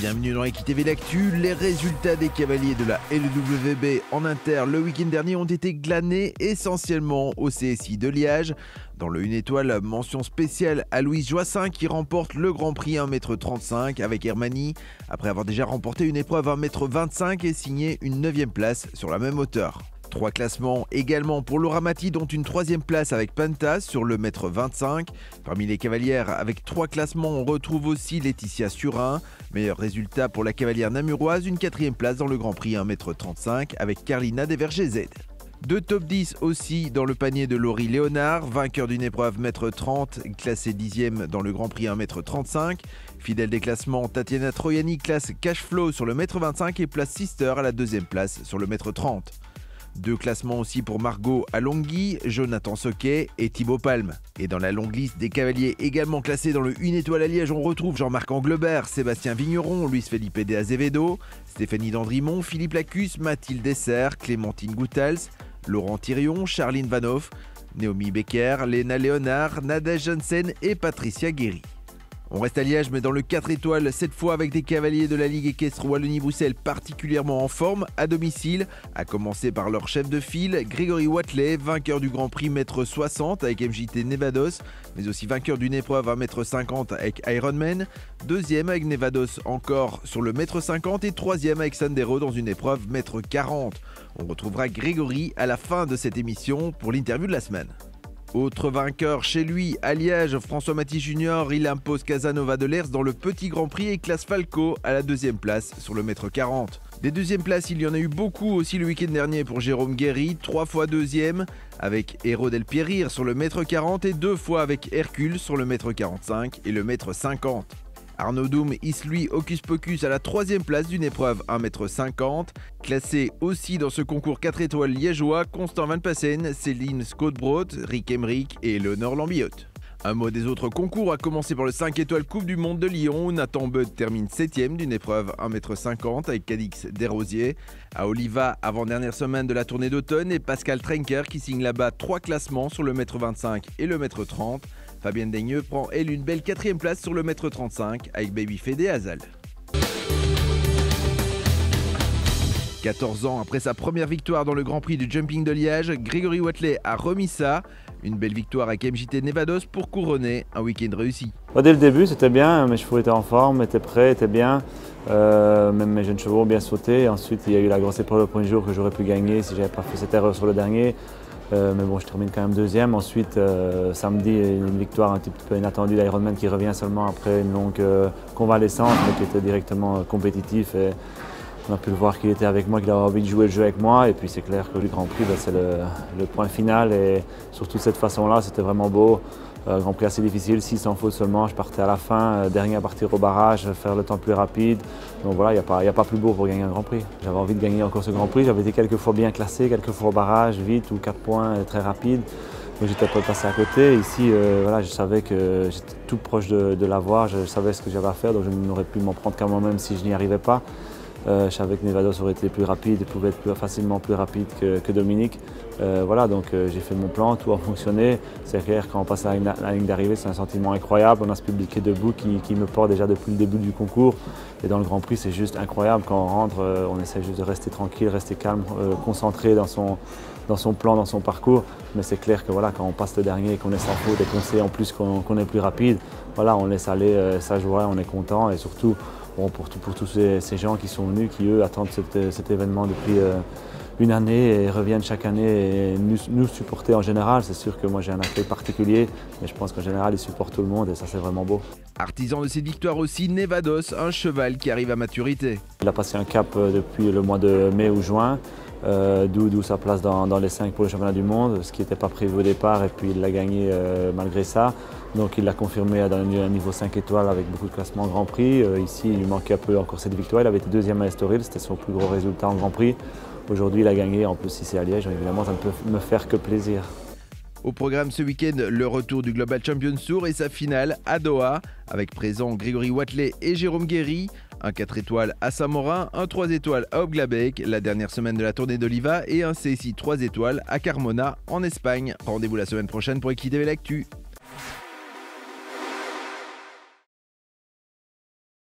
Bienvenue dans EquiTV L'Actu. Les résultats des cavaliers de la LWB en inter le week-end dernier ont été glanés essentiellement au CSI de Liège. Dans le 1 étoile, mention spéciale à Louise Joissin qui remporte le Grand Prix 1m35 avec Hermanie, après avoir déjà remporté une épreuve 1m25 et signé une 9e place sur la même hauteur. 3 classements également pour Laura Mati, dont une 3e place avec Pantas sur le mètre 25. Parmi les cavalières avec 3 classements, on retrouve aussi Laetitia Surin. Meilleur résultat pour la cavalière namuroise, une 4e place dans le Grand Prix 1m35 avec Carlina Desvergers-Z. 2 top 10 aussi dans le panier de Laurie Léonard, vainqueur d'une épreuve mètre 30, classée 10e dans le Grand Prix 1m35. Fidèle des classements, Tatiana Troiani classe Cash Flow sur le mètre 25 et place Sister à la 2e place sur le mètre 30. 2 classements aussi pour Margot Alonghi, Jonathan Soquet et Thibaut Palme. Et dans la longue liste des cavaliers également classés dans le 1 étoile à Liège, on retrouve Jean-Marc Anglebert, Sébastien Vigneron, Luis Felipe de Azevedo, Stéphanie Dandrimont, Philippe Lacus, Mathilde Desser, Clémentine Goutals, Laurent Thirion, Charline Vanoff, Naomi Becker, Léna Léonard, Nadège Janssen et Patricia Guéry. On reste à Liège mais dans le 4 étoiles, cette fois avec des cavaliers de la Ligue équestre Wallonie-Bruxelles particulièrement en forme à domicile, à commencer par leur chef de file, Grégory Watley, vainqueur du Grand Prix mètre 60 avec MJT Nevados, mais aussi vainqueur d'une épreuve 1m50 avec Ironman, 2e avec Nevados encore sur le mètre 50 et 3e avec Sandero dans une épreuve mètre 40. On retrouvera Grégory à la fin de cette émission pour l'interview de la semaine. Autre vainqueur chez lui, à Liège, François Maty Junior, il impose Casanova de Lers dans le Petit Grand Prix et classe Falco à la 2e place sur le mètre 40. Des 2e places, il y en a eu beaucoup aussi le week-end dernier pour Jérôme Guéry, 3 fois 2e avec Héros del Pierrir sur le mètre 40 et 2 fois avec Hercule sur le mètre 45 et le mètre 50. Arnaud Doum hisse lui Hocus Pocus à la 3e place d'une épreuve 1m50. Classé aussi dans ce concours 4 étoiles liégeois, Constant Van Passen, Céline Scottbrot, Rick Emmerich et Léonore Lambiotte. Un mot des autres concours, à commencer par le 5 étoiles Coupe du Monde de Lyon, où Nathan Budd termine 7e d'une épreuve 1m50 avec Cadix Desrosiers. À Oliva, avant-dernière semaine de la tournée d'automne, et Pascal Trenker qui signe là-bas 3 classements sur le mètre 25 et le mètre 30. Fabienne Daigneux prend elle une belle 4e place sur le mètre 35 avec Baby Fédé Hazal. 14 ans après sa première victoire dans le Grand Prix du Jumping de Liège, Grégory Watley a remis ça. Une belle victoire avec MJT Nevados pour couronner un week-end réussi. Dès le début c'était bien, mes chevaux étaient en forme, étaient prêts, étaient bien. Même mes jeunes chevaux ont bien sauté. Ensuite il y a eu la grosse épreuve le premier jour que j'aurais pu gagner si j'avais pas fait cette erreur sur le dernier. Mais bon, je termine quand même 2e. Ensuite, samedi, une victoire un petit peu inattendue d'Ironman qui revient seulement après une longue convalescence, mais qui était directement compétitif. Et on a pu le voir qu'il était avec moi, qu'il avait envie de jouer le jeu avec moi. Et puis c'est clair que le Grand Prix, c'est le point final. Et surtout de cette façon-là, c'était vraiment beau. Grand Prix assez difficile, 600 fautes seulement, je partais à la fin, dernier à partir au barrage, faire le temps plus rapide. Donc voilà, il n'y a pas plus beau pour gagner un Grand Prix. J'avais envie de gagner encore ce Grand Prix, j'avais été quelques fois bien classé, quelques fois au barrage, vite ou 4 points, très rapide. Donc j'étais pas passé à côté. Ici, voilà, je savais que j'étais tout proche de l'avoir, je savais ce que j'avais à faire, donc je n'aurais pu m'en prendre qu'à moi-même si je n'y arrivais pas. Je savais que Nevados aurait été plus rapide et pouvait être facilement plus rapide que Dominique. Voilà, donc j'ai fait mon plan, tout a fonctionné. C'est clair, quand on passe à la ligne d'arrivée, c'est un sentiment incroyable. On a ce public qui est debout, qui me porte déjà depuis le début du concours. Et dans le Grand Prix, c'est juste incroyable. Quand on rentre, on essaie juste de rester tranquille, rester calme, concentré dans son plan, dans son parcours. Mais c'est clair que voilà, quand on passe le dernier et qu'on est sans faute et qu'on sait en plus qu'on est plus rapide, voilà, on laisse aller sa joie, on est content. Et surtout, bon, pour tous ces gens qui sont venus, qui eux attendent cet événement depuis une année et reviennent chaque année et nous supporter en général. C'est sûr que moi j'ai un accueil particulier, mais je pense qu'en général ils supportent tout le monde et ça c'est vraiment beau. Artisan de cette victoire aussi, Nevados, un cheval qui arrive à maturité. Il a passé un cap depuis le mois de mai ou juin, d'où sa place dans les 5 pour le championnat du monde, ce qui n'était pas prévu au départ et puis il l'a gagné malgré ça. Donc il l'a confirmé dans un niveau 5 étoiles avec beaucoup de classements en Grand Prix. Ici il lui manquait un peu encore cette victoire, il avait été 2e à Estoril, c'était son plus gros résultat en Grand Prix. Aujourd'hui il a gagné, en plus ici à Liège, évidemment ça ne peut me faire que plaisir. Au programme ce week-end, le retour du Global Champions Tour et sa finale à Doha, avec présent Grégory Watley et Jérôme Guéry. Un 4 étoiles à Saint-Morin, un 3 étoiles à Obglabec, la dernière semaine de la tournée d'Oliva et un CSI 3 étoiles à Carmona en Espagne. Rendez-vous la semaine prochaine pour EquiTV L'Actu.